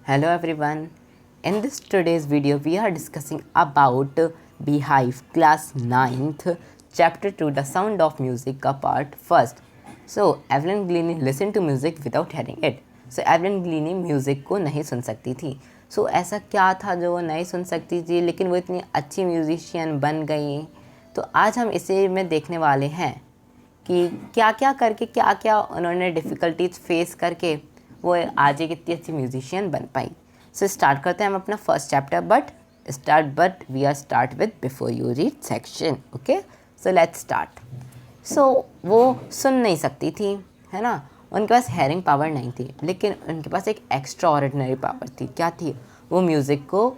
Hello everyone. In this today's video we are discussing about Beehive class 9th chapter 2 The Sound of Music का part first. So Evelyn Glennie listened to music without hearing it. So Evelyn Glennie music को नहीं सुन सकती थी. So ऐसा क्या था जो वो नहीं सुन सकती थी लेकिन वो इतनी अच्छी म्यूजिशियन बन गई. तो आज हम इसे में देखने वाले हैं कि क्या क्या करके क्या क्या उन्होंने डिफ़िकल्टीज फेस करके वो आज एक इतनी अच्छी म्यूजिशियन बन पाई. सो स्टार्ट करते हैं हम अपना first chapter but we are start with before you read section. Okay, so let's start. So वो सुन नहीं सकती थी, है ना. उनके पास हेयरिंग पावर नहीं थी लेकिन उनके पास एक एक्स्ट्रा ऑर्डिनरी पावर थी. क्या थी? वो म्यूज़िक को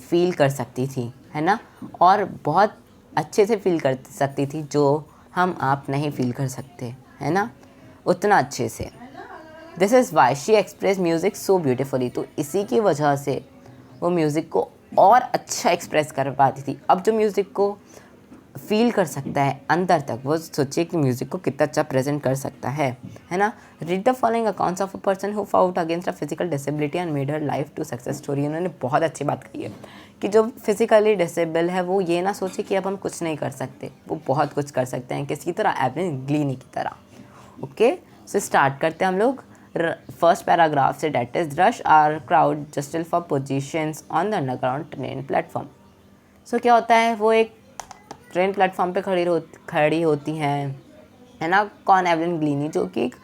फील कर सकती थी, है ना, और बहुत अच्छे से फील कर सकती थी जो हम आप नहीं फील कर सकते, है ना, उतना अच्छे से. This is why she express music so beautifully. तो इसी की वजह से वो म्यूज़िक को और अच्छा एक्सप्रेस कर पाती थी. अब जो म्यूज़िक को फील कर सकता है अंदर तक, वो सोचिए कि म्यूज़िक को कितना अच्छा प्रेजेंट कर सकता है ना. Read the following accounts of a person who fought against a physical disability and made her life to success story. उन्होंने बहुत अच्छी बात कही है कि जो फिजिकली डिसेबल है वो ये ना सोचे कि अब हम कुछ नहीं कर सकते, वो बहुत कुछ कर सकते हैं. किसकी तरह? एवलिन ग्लीनी की तरह. ओके, सो स्टार्ट करते हैं हम लोग फर्स्ट पैराग्राफ से. That is rush or crowd just for positions on the underground train platform. So क्या होता है, वो एक ट्रेन प्लेटफॉर्म पे खड़ी होती हैं, है ना. कौन? एवलिन ग्लीनी, जो कि एक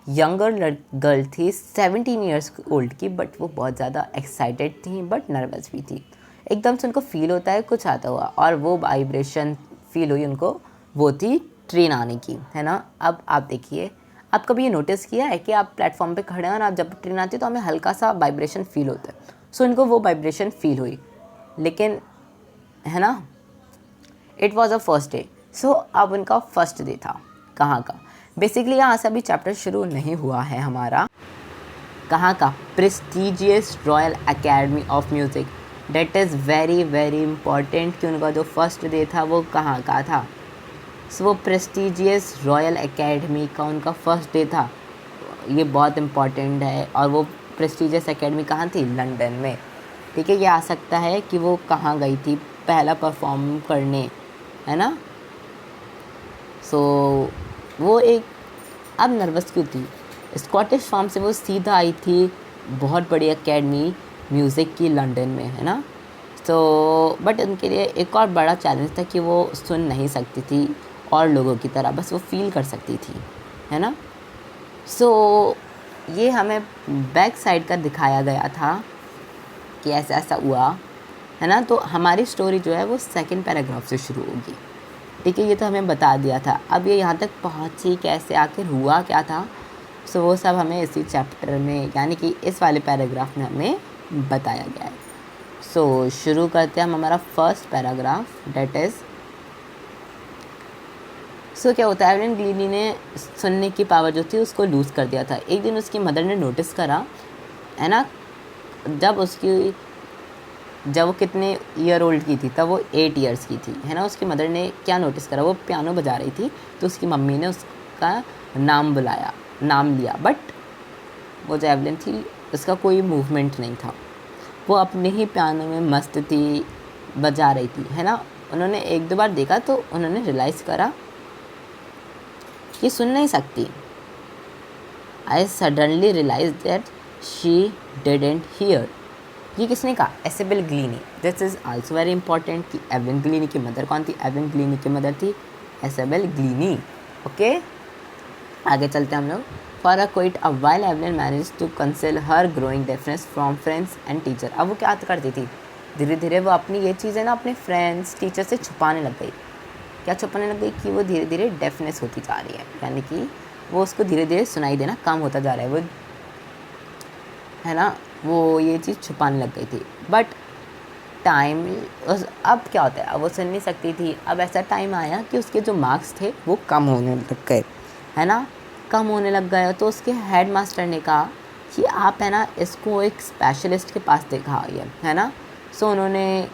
यंगर गर्ल थी 17 ईयर्स ओल्ड की, बट वो बहुत ज़्यादा एक्साइटेड थी बट नर्वस भी थी. एकदम से उनको फील होता है कुछ आता हुआ और वो वाइब्रेशन फील हुई उनको, वो थी ट्रेन आने की, है ना. अब आप देखिए, आप कभी ये नोटिस किया है कि आप प्लेटफॉर्म पे खड़े हैं और आप जब ट्रेन आती है तो हमें हल्का सा वाइब्रेशन फील होता है. सो इनको वो वाइब्रेशन फील हुई, लेकिन, है ना, it was a first day. So अब उनका फर्स्ट डे था. कहाँ का? बेसिकली यहाँ से अभी चैप्टर शुरू नहीं हुआ है हमारा. कहाँ का? Prestigious royal academy of music. That is very very important कि उनका जो फर्स्ट डे था वो कहाँ का था. सो वो प्रेस्टिजियस रॉयल एकेडमी का उनका फर्स्ट डे था. ये बहुत इम्पॉर्टेंट है. और वो प्रेस्टिजियस एकेडमी कहाँ थी? लंदन में. ठीक है, ये आ सकता है कि वो कहाँ गई थी पहला परफॉर्म करने, है ना. सो वो एक, अब नर्वस क्यों थी? स्कॉटिश फार्म से वो सीधा आई थी बहुत बड़ी एकेडमी म्यूज़िक की लंदन में, है ना. तो बट उनके लिए एक और बड़ा चैलेंज था कि वो सुन नहीं सकती थी और लोगों की तरह, बस वो फील कर सकती थी, है ना. सो ये हमें बैक साइड का दिखाया गया था कि ऐसा ऐसा हुआ, है ना. तो हमारी स्टोरी जो है वो सेकंड पैराग्राफ से शुरू होगी. ठीक है, ये तो हमें बता दिया था. अब ये यहाँ तक पहुँची कैसे, आखिर हुआ क्या था, सो वो सब हमें इसी चैप्टर में यानी कि इस वाले पैराग्राफ में हमें बताया गया है. सो शुरू करते हैं हम हमारा फर्स्ट पैराग्राफ. डेट इज़, सो क्या होता है, एवलिन ग्लीनी ने सुनने की पावर जो थी उसको लूज़ कर दिया था. एक दिन उसकी मदर ने नोटिस करा, है ना, जब वो कितने ईयर ओल्ड की थी, तब वो 8 ईयर्स की थी, है ना. उसकी मदर ने क्या नोटिस करा, वो पियानो बजा रही थी तो उसकी मम्मी ने उसका नाम लिया, बट वो जो एवलिन थी उसका कोई मूवमेंट नहीं था. वो अपने ही पियानो में मस्त थी, बजा रही थी, है ना. उन्होंने एक दो बार देखा तो उन्होंने रियलाइज़ करा कि सुन नहीं सकती. I suddenly realise that she didn't hear. ये किसने कहा? Isabel Glennie. This is also very important कि एवलिन ग्लीनी की मदर कौन थी? एवलिन ग्लीनी की मदर थी एसिबेल ग्लीनी. ओके, आगे चलते हैं हम लोग. For a quite a while Evelyn manage to conceal her growing difference from friends and teacher. अब वो क्या करती थी, धीरे धीरे वो अपनी ये चीज़ें ना अपने फ्रेंड्स टीचर से छुपाने लग गई. क्या छुपाने लग गई? कि वो धीरे धीरे डेफनेस होती जा रही है, यानी कि वो उसको धीरे धीरे सुनाई देना कम होता जा रहा है, वो, है ना. वो ये चीज़ छुपाने लग गई थी. बट टाइम, अब क्या होता है, अब वो सुन नहीं सकती थी. अब ऐसा टाइम आया कि उसके जो मार्क्स थे वो कम होने लग गए, है ना, कम होने लग गए. तो उसके हेड मास्टर ने कहा कि आप, है ना, इसको एक स्पेशलिस्ट के पास दिखाइए, है ना. सो उन्होंने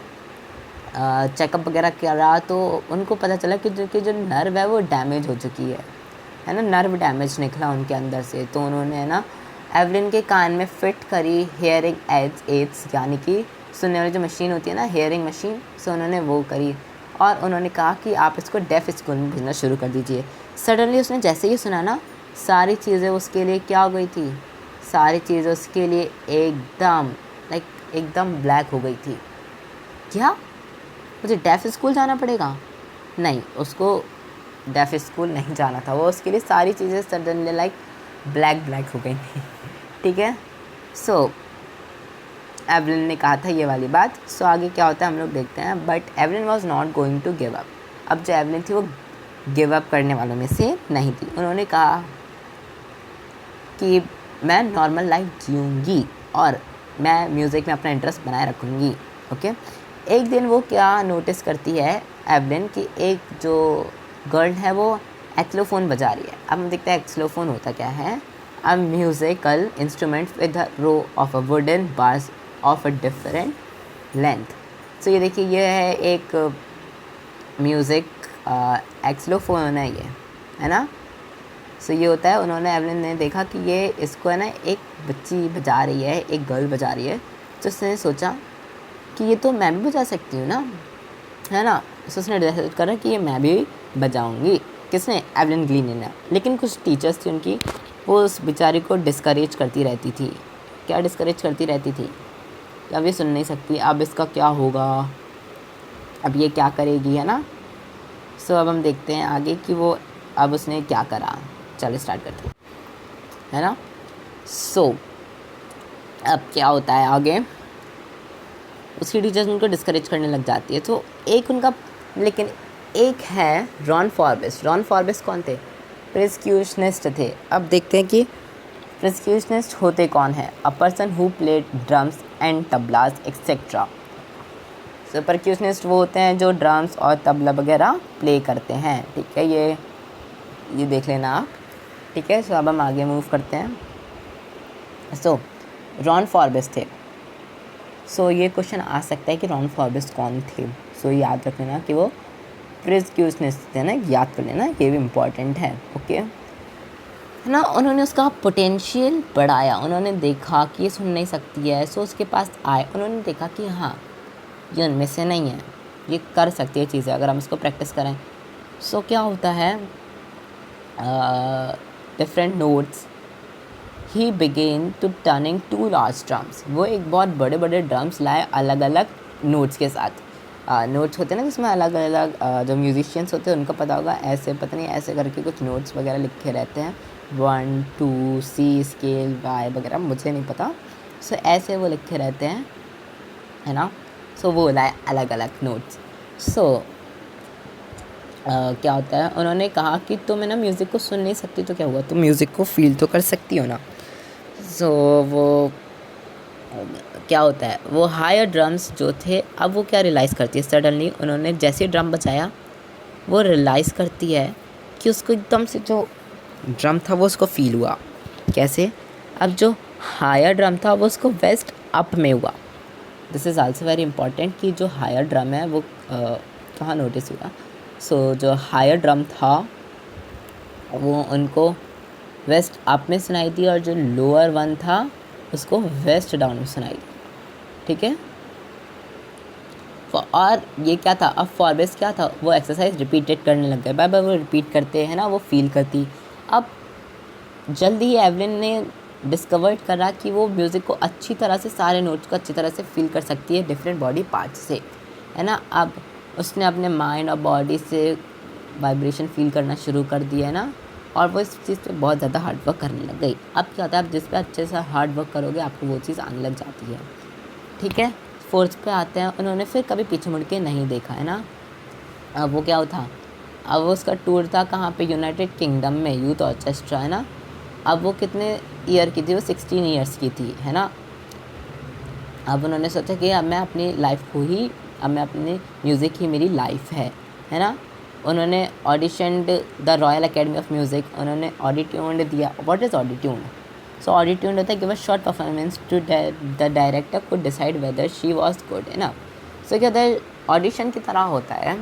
चेकअप वगैरह करा तो उनको पता चला कि जो नर्व है वो डैमेज हो चुकी है ना. नर्व डैमेज निकला उनके अंदर से. तो उन्होंने, है ना, एवलिन के कान में फिट करी हेयरिंग एड्स यानी कि सुनने वाली जो मशीन होती है ना, हेयरिंग मशीन, सो उन्होंने वो करी और उन्होंने कहा कि आप इसको डेफ स्कूल में भेजना शुरू कर दीजिए। सडनली उसने जैसे ही सुना ना, सारी चीज़ें उसके लिए क्या हो गई थी, सारी चीज़ें उसके लिए एकदम ब्लैक हो गई थी। क्या मुझे डेफ स्कूल जाना पड़ेगा? नहीं, उसको डेफ स्कूल नहीं जाना था, वो उसके लिए सारी चीज़ें सडनली ब्लैक हो गई थी। ठीक है, सो एवलिन ने कहा था ये वाली बात। सो आगे क्या होता है हम लोग देखते हैं। But Evelyn was not going to give up. अब जो एवलिन थी वो गिव अप करने वालों में से नहीं थी। उन्होंने कहा कि मैं नॉर्मल लाइफ जीऊँगी और मैं म्यूज़िक में अपना इंटरेस्ट बनाए रखूँगी। ओके, एक दिन वो क्या नोटिस करती है एवलिन कि एक जो गर्ल है वो एक्सलोफोन बजा रही है। अब हम देखते हैं एक्सलोफोन होता क्या है। A musical instrument with a row of a wooden bars of a different length. So ये देखिए, ये है एक म्यूज़िक एक्सलोफोन है ये, है ना। सो ये होता है, उन्होंने एवलिन ने देखा कि ये इसको है ना एक बच्ची बजा रही है, एक गर्ल बजा रही है, तो उसने सोचा कि ये तो मैं भी बजा सकती हूँ ना, है ना। सो उसने डिसाइड करा कि ये मैं भी बजाऊँगी। किसने? एवलिन ग्लीन ने। लेकिन कुछ टीचर्स थी उनकी, वो उस बेचारी को डिस्करेज करती रहती थी। क्या डिस्करेज करती रहती थी? अब ये सुन नहीं सकती, अब इसका क्या होगा, अब ये क्या करेगी, है ना। सो अब हम देखते हैं आगे कि वो अब उसने क्या करा। चलो स्टार्ट करते हैं, है ना। सो अब क्या होता है आगे, उसकी टीचर्स उनको डिस्करेज करने लग जाती है। तो एक उनका, लेकिन एक है रॉन फॉर्बिस। रॉन फॉर्बिस कौन थे? प्रिस्क्यूशनिस्ट थे। अब देखते हैं कि प्रिस्क्यूशनिस्ट होते कौन है। A person who played drums and tablas etcetera. So percussionist वो होते हैं जो ड्रम्स और तबला वगैरह प्ले करते हैं। ठीक है, ये देख लेना आप। ठीक है, सो अब हम आगे मूव करते हैं। सो रॉन फॉर्बिस थे। सो ये क्वेश्चन आ सकता है कि रॉन फॉर्बिस कौन थे। सो याद रख लेना कि वो प्रिस्क्यूशनिस्ट थे ना, याद कर लेना, ये भी इम्पॉर्टेंट है। ओके, है ना। उन्होंने उसका पोटेंशियल बढ़ाया। उन्होंने देखा कि ये सुन नहीं सकती है, सो उसके पास आए। उन्होंने देखा कि हाँ, ये उनमें से नहीं है, ये कर सकती है चीज़ें अगर हम इसको प्रैक्टिस करें। सो क्या होता है, different notes he began to turning to large drums. वो एक बहुत बड़े बड़े ड्रम्स लाए अलग अलग नोट्स के साथ। नोट्स होते हैं ना जिसमें अलग अलग जो म्यूजिशियंस होते हैं उनको पता होगा, ऐसे पता नहीं ऐसे करके कुछ नोट्स वगैरह लिखे रहते हैं, 1 2 सी स्केल वाई वगैरह, मुझे नहीं पता। सो ऐसे वो लिखे रहते हैं, है ना। सो वो लाए अलग अलग नोट्स। सो क्या होता है, उन्होंने कहा कि तुम है ना म्यूज़िक को सुन नहीं सकती तो क्या हुआ, तुम म्यूज़िक को फील तो कर सकती हो ना। सो वो क्या होता है, वो हायर ड्रम्स जो थे, अब वो क्या रियलाइज़ करती है सडनली, उन्होंने जैसे ड्रम बजाया वो रियलाइज़ करती है कि उसको एकदम से जो ड्रम था वो उसको फील हुआ। कैसे? अब जो हायर ड्रम था वो उसको वेस्ट अप में हुआ। This is also very important कि जो हायर ड्रम है वो कहाँ नोटिस हुआ। सो जो हायर ड्रम था वो उनको वेस्ट अप में सुनाई दी और जो लोअर वन था उसको वेस्ट डाउन में सुनाई दी। ठीक है, और ये क्या था, अब फॉरबेस क्या था, वो एक्सरसाइज रिपीटेड करने लग गए। बार बार वो रिपीट करते हैं ना, वो फील करती। अब जल्दी ही एवलिन ने डिस्कवर करा कि वो म्यूज़िक को अच्छी तरह से, सारे नोट्स को अच्छी तरह से फील कर सकती है डिफरेंट बॉडी पार्ट्स से, है ना। अब उसने अपने माइंड और बॉडी से वाइब्रेशन फील करना शुरू कर दिया, है ना। और वो इस चीज़ पे बहुत ज़्यादा हार्ड वर्क करने लग गई। अब क्या होता है, आप जिस पे अच्छे से हार्ड वर्क करोगे आपको वो चीज़ आने लग जाती है। ठीक है, फोर्थ पे आते हैं। उन्होंने फिर कभी पीछे मुड़ के नहीं देखा, है ना। अब वो क्या था, अब वो उसका टूर था कहाँ पे, यूनाइटेड किंगडम में, यूथ ऑर्केस्ट्रा, है ना। अब वो कितने ईयर की थी, वो 16 ईयर्स की थी, है ना। अब उन्होंने सोचा कि अब मैं अपनी लाइफ को ही, अब मैं अपनी म्यूज़िक ही मेरी लाइफ है ना। उन्होंने auditioned the royal academy of music, उन्होंने ऑडिट्यून्ड दिया। What is ऑडिट्यून्ड? सो ऑडिट्यून्ड होता है give a short performance to the director could decide whether she was good, है ना। सो क्या होता है, ऑडिशन की तरह होता है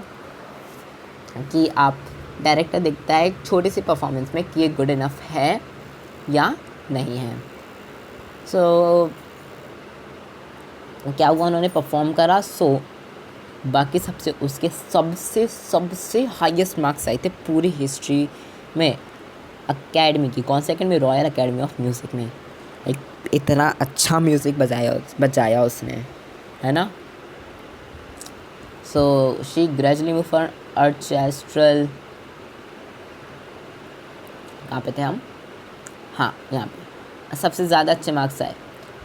कि आप, डायरेक्टर देखता है एक छोटी सी परफॉर्मेंस में कि ये गुड इनफ है या नहीं है। सो क्या हुआ, उन्होंने परफॉर्म करा, सो बाकी सबसे उसके सबसे सबसे हाईएस्ट मार्क्स आए थे पूरी हिस्ट्री में अकेडमी की। कौन से academy? Royal academy of music में। एक इतना अच्छा म्यूज़िक बजाया उसने, है ना। So she gradually move for orchestral, कहाँ पे थे हम? हाँ, यहाँ पे सबसे ज़्यादा अच्छे मार्क्स आए।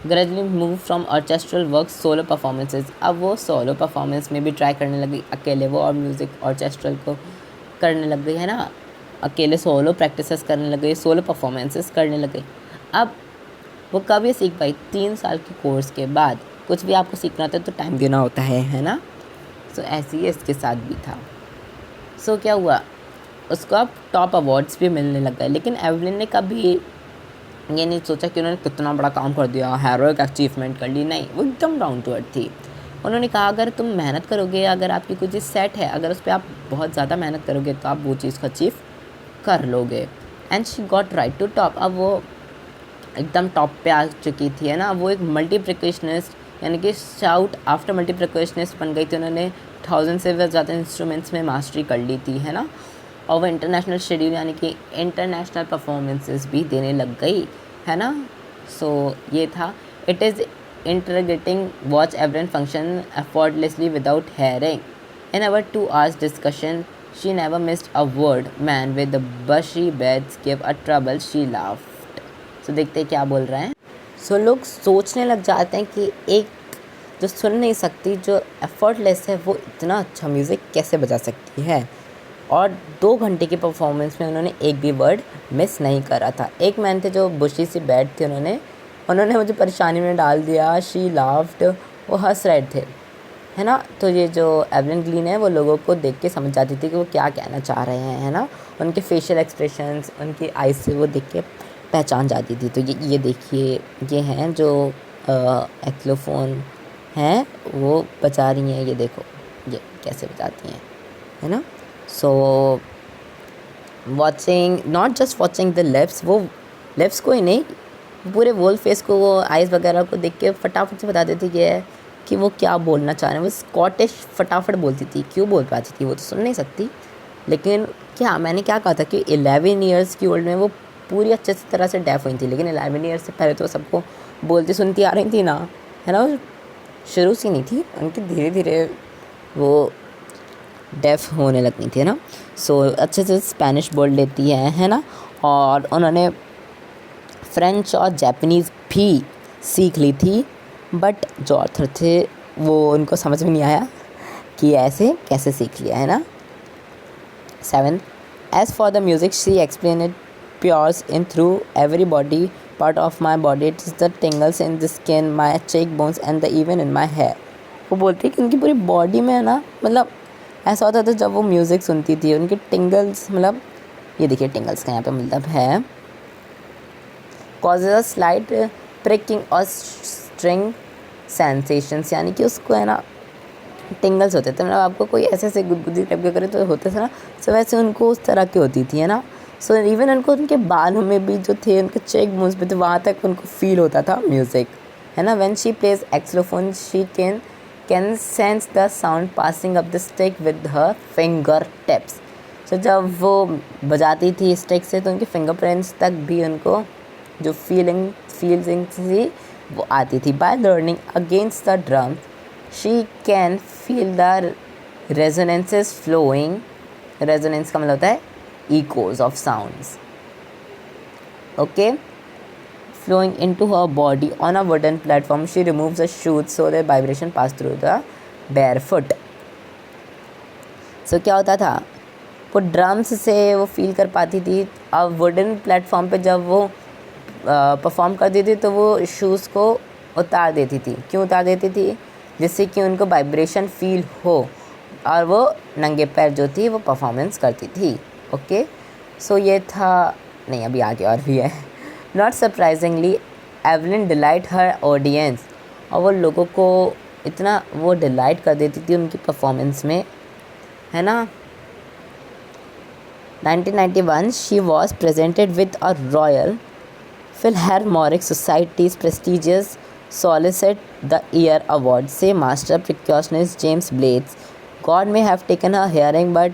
Gradually move from orchestral work solo performances, अब वो सोलो परफॉर्मेंस में भी ट्राई करने लगी अकेले वो, और म्यूज़िक ऑर्केस्ट्रल को करने लग गई, है ना। अकेले सोलो प्रैक्टिसेस करने लग गई, सोलो परफॉर्मेंसेस करने लग गई। अब वो कब ये सीख पाई? 3 साल के कोर्स के बाद। कुछ भी आपको सीखना होता है तो टाइम देना होता है ना। सो ऐसे ही इसके साथ भी था। सो क्या हुआ, उसको अब टॉप अवार्ड्स भी मिलने लग गए। लेकिन एवलिन ने कभी ये नहीं सोचा कि उन्होंने कितना बड़ा काम कर दिया, हेरोइक अचीवमेंट कर ली, नहीं। वो एकदम डाउन टू अर्थ थी। उन्होंने कहा अगर तुम मेहनत करोगे, अगर आपकी कोई चीज़ सेट है, अगर उस पर आप बहुत ज़्यादा मेहनत करोगे तो आप वो चीज़ को अचीव कर लोगे। And she got right to top. अब वो एकदम टॉप पे आ चुकी थी, है ना। वो एक मल्टी प्रिकॉशनिस्ट यानी कि शाउट आफ्टर मल्टी प्रिकॉशनिस्ट बन गई थी। उन्होंने 1000 से भी ज़्यादा इंस्ट्रूमेंट्स में मास्टरी कर ली थी, है ना। और वो इंटरनेशनल शेड्यूल यानी कि इंटरनेशनल परफॉर्मेंसेस भी देने लग गई, है ना। सो ये था, it is intriguing watch Evelyn function effortlessly without hearing in our 2 hours discussion she never missed a word man with the bushy beards give a trouble she laughed. So देखते हैं क्या बोल रहे हैं। सो लोग सोचने लग जाते हैं कि एक जो सुन नहीं सकती, जो एफर्टलेस है, वो इतना अच्छा म्यूज़िक कैसे बजा सकती है। और 2 घंटे की परफॉर्मेंस में उन्होंने एक भी वर्ड मिस नहीं करा था। एक मैन थे जो बुशी सी बैठ थे, उन्होंने मुझे परेशानी में डाल दिया, शी लाफ्ड, वो हंस रहे थे, है ना। तो ये जो एवलिन ग्लीन है वो लोगों को देख के समझ जाती थी कि वो क्या कहना चाह रहे हैं, है ना। उनके फेशियल एक्सप्रेशंस, उनकी आइज से वो देख के पहचान जाती थी। तो ये देखिए, ये हैं जो एक्लोफोन हैं वो बजा रही हैं, ये देखो ये कैसे बजाती हैं, है ना। सो watching, not just watching the lips, वो लिप्स को ही नहीं, पूरे वोल फेस को, वो आइज़ वगैरह को देख के फटाफट से बता देती कि वो क्या बोलना चाह रहे हैं। वो स्कॉटिश फटाफट बोलती थी, क्यों बोल पाती थी, वो तो सुन नहीं सकती। लेकिन क्या मैंने क्या कहा था कि 11 ईयर्स की ओल्ड में वो पूरी अच्छे से तरह से डेफ हुई थी। लेकिन 11 ईयर्स से पहले तो सबको बोलती सुनती आ रही थी ना, है ना। शुरू से नहीं थी, उनकी धीरे धीरे वो डेफ होने लगनी थी, है ना। सो अच्छे से स्पेनिश बोल लेती है ना। और उन्होंने फ्रेंच और जापानीज़ भी सीख ली थी, बट जो ऑथर थे वो उनको समझ में नहीं आया कि ऐसे कैसे सीख लिया, है ना। 7, as for the music she explain it pours in through every body part of my body, it is the tingles in the skin, my cheek bones and the even in my hair. वो बोलती है कि उनकी पूरी body में, है ना, मतलब ऐसा होता था जब वो म्यूज़िक सुनती थी, उनकी टिंगल्स, मतलब ये देखिए टिंगल्स का यहाँ पे मतलब है, कॉजेज अ स्लाइट प्रिकिंग और स्ट्रिंग सेंसेशंस, यानी कि उसको, है ना, टिंगल्स होते थे, मतलब आपको कोई ऐसे ऐसे गुदगुदी टाइप के करे तो होते थे ना, सो वैसे उनको उस तरह की होती थी, है ना। सो इवन उनको उनके बालों में भी जो थे, उनके चेक बोन्स पे थे, वहाँ तक उनको फील होता था म्यूज़िक, है ना। When she plays xylophone she can sense the sound passing up the stick with her finger tips. So जब वो बजाती थी स्टिक से तो उनके फिंगर प्रिंट्स तक भी उनको जो फीलिंग थी वो आती थी। By learning against the drum she can feel the resonances flowing, resonance का मतलब होता है echoes of sounds, okay, flowing into her body on a wooden platform. She removes the shoes so that vibration pass through the barefoot. So क्या होता था, वो drums से वो फील कर पाती थी। अब वुडन प्लेटफॉर्म पे जब वो परफॉर्म करती थी तो वो शूज़ को उतार देती थी। क्यों उतार देती थी? जिससे कि उनको वाइब्रेशन फील हो और वो नंगे पैर जो थी वो परफॉर्मेंस करती थी। ओके, सो ये था, नहीं अभी आगे और भी है। Not surprisingly Evelyn delight her audience, और वो लोगों को इतना वो डिलाइट कर देती थी उनकी परफॉर्मेंस में, है ना। 1991 she was presented with a royal Philharmonic Society's prestigious Solicit the Year Award, say master percussionist James Blades. God may have taken her hearing, but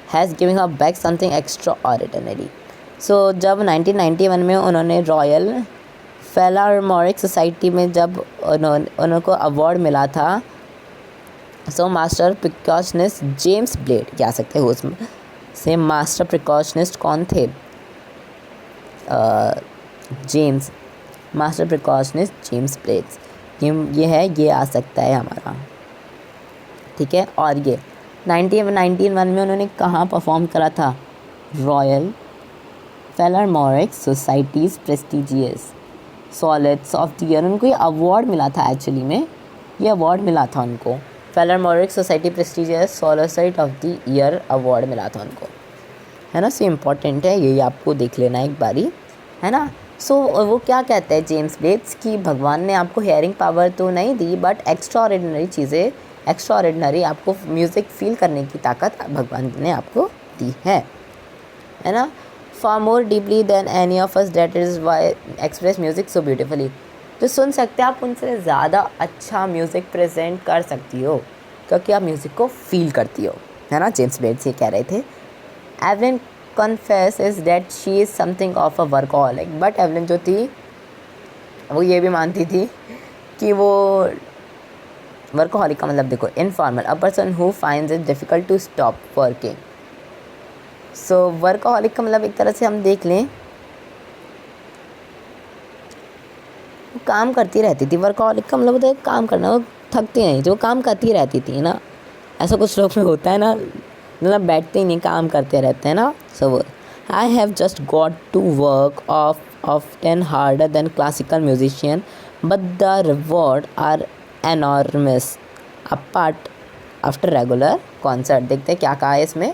has given her back something extraordinary. So जब 1991 में उन्होंने royal Philharmonic society में जब उनको award मिला था, so master प्रिकॉशनिस्ट James blade कह सकते हो उसमें से मास्टर प्रिकॉशनिस्ट कौन थे? जेम्स मास्टर प्रिकॉशनिस्ट जेम्स ब्लेड्स, ये है, ये आ सकता है हमारा, ठीक है। और ये 1991 में उन्होंने कहाँ परफॉर्म करा था? Royal Philharmonic societies prestigious solids of the year, उनको ये अवार्ड मिला था, एक्चुअली में ये अवार्ड मिला था उनको, Philharmonic society prestigious solicit of the year award मिला था उनको, है ना। सो इम्पॉर्टेंट है, ये आपको देख लेना एक बारी, है ना। सो वो क्या कहते हैं जेम्स ब्लेड्स कि भगवान ने आपको हेयरिंग पावर तो नहीं दी, बट एक्स्ट्राऑर्डिनरी चीज़ें, एक्स्ट्राऑर्डिनरी आपको म्यूज़िक फील करने की ताकत भगवान ने आपको दी है ना। far more deeply than any of us, that is why express music so beautifully. तो सुन सकते हैं आप उनसे ज़्यादा अच्छा म्यूज़िक प्रेजेंट कर सकती हो क्योंकि आप म्यूज़िक को फील करती हो, है ना। जेम्स ब्लेड्स ये कह रहे थे। Evelyn confesses that she is something of a workaholic, but Evelyn जो थी वो ये भी मानती थी कि वो वर्कहॉलिक का मतलब देखो, informal, a person who finds it difficult to stop working. So workaholic का मतलब एक तरह से हम देख लें, वो काम करती रहती थी। वर्कहॉलिक का मतलब होता है काम करना, वो थकती नहीं थी, वो काम करती रहती थी ना। ऐसा कुछ लोग में होता है ना, मतलब बैठते ही नहीं, काम करते रहते हैं ना। So I have just got to work often harder than classical musician, but the reward are enormous apart after regular concert। देखते हैं क्या कहा है इसमें।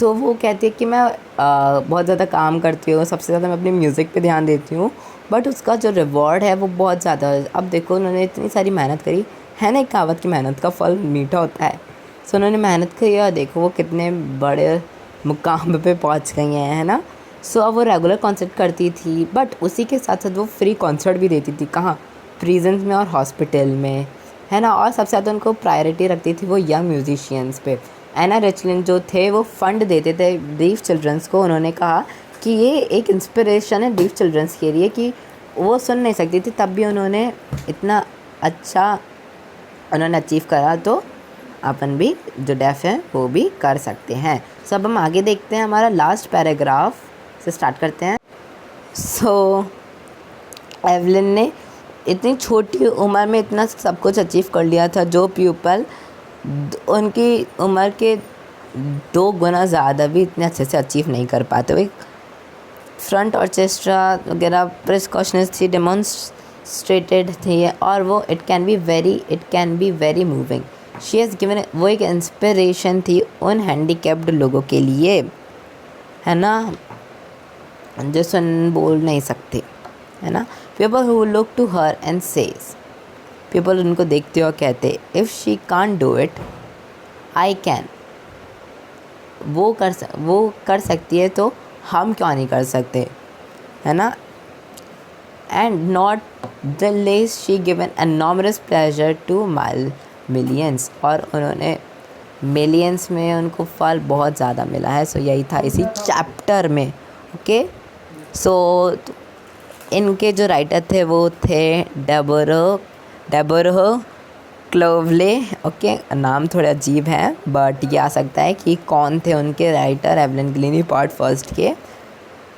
तो वो कहती है कि मैं बहुत ज़्यादा काम करती हूँ, सबसे ज़्यादा मैं अपनी म्यूज़िक पे ध्यान देती हूँ, बट उसका जो रिवॉर्ड है वो बहुत ज़्यादा है। अब देखो उन्होंने इतनी सारी मेहनत करी है ना, एक कहावत की मेहनत का फल मीठा होता है। सो उन्होंने मेहनत करी और देखो वो कितने बड़े मुकाम पे पहुँच गई हैं, है ना। सो अब वो रेगुलर कॉन्सर्ट करती थी, बट उसी के साथ साथ वो फ्री कॉन्सर्ट भी देती थी। कहाँ? प्रिजन्स में और हॉस्पिटल में, है ना। और सबसे ज़्यादा उनको प्रायोरिटी रखती थी वो यंग म्यूजिशियंस पे। एना रिचलिन जो थे वो फ़ंड देते थे डीफ चिल्ड्रंस को। उन्होंने कहा कि ये एक इंस्पिरेशन है डीफ चिल्ड्रंस के लिए कि वो सुन नहीं सकती थी, तब भी उन्होंने इतना अच्छा उन्होंने अचीव करा, तो अपन भी जो डेफ हैं वो भी कर सकते हैं। सो अब हम आगे देखते हैं, हमारा लास्ट पैराग्राफ से स्टार्ट करते हैं। सो एवलिन ने इतनी छोटी उम्र में इतना सब कुछ अचीव कर लिया था, जो पीपल उनकी उम्र के 2 गुना ज़्यादा भी इतने अच्छे से अचीव नहीं कर पाते। वो फ्रंट ऑर्केस्ट्रा वगैरह प्रिकॉशनिस्ट थी, डेमोन्स्ट्रेटेड थी, और वो it can be very moving. She has given, वो एक इंस्पिरेशन थी उन हैंडीकैप्ड लोगों के लिए, है ना, जो सुन बोल नहीं सकते, है ना। People who look to her and says, people उनको देखते और कहते if she can't do it I can, वो कर सकती है तो हम क्यों नहीं कर सकते, है ना। And nonetheless she given enormous pleasure to millions, और उन्होंने मिलियंस में उनको फल बहुत ज़्यादा मिला है। सो यही था इसी चैप्टर में, ओके। सो इनके जो राइटर थे वो थे डेबोरो क्लोवले, ओके। नाम थोड़ा अजीब है, बट ये आ सकता है कि कौन थे उनके राइटर, एवलिन ग्लीनी पार्ट फर्स्ट के,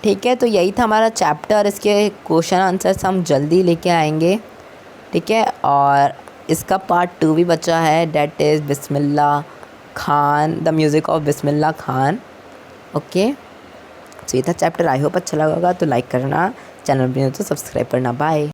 ठीक है। तो यही था हमारा चैप्टर, इसके क्वेश्चन आंसर्स हम जल्दी लेके आएंगे, ठीक है। और इसका पार्ट 2 भी बचा है, that is Bismillah Khan, the music of Bismillah Khan, okay. तो ये था चैप्टर। आई होप अच्छा लगा होगा, तो लाइक करना, चैनल पर तो सब्सक्राइब करना। बाय।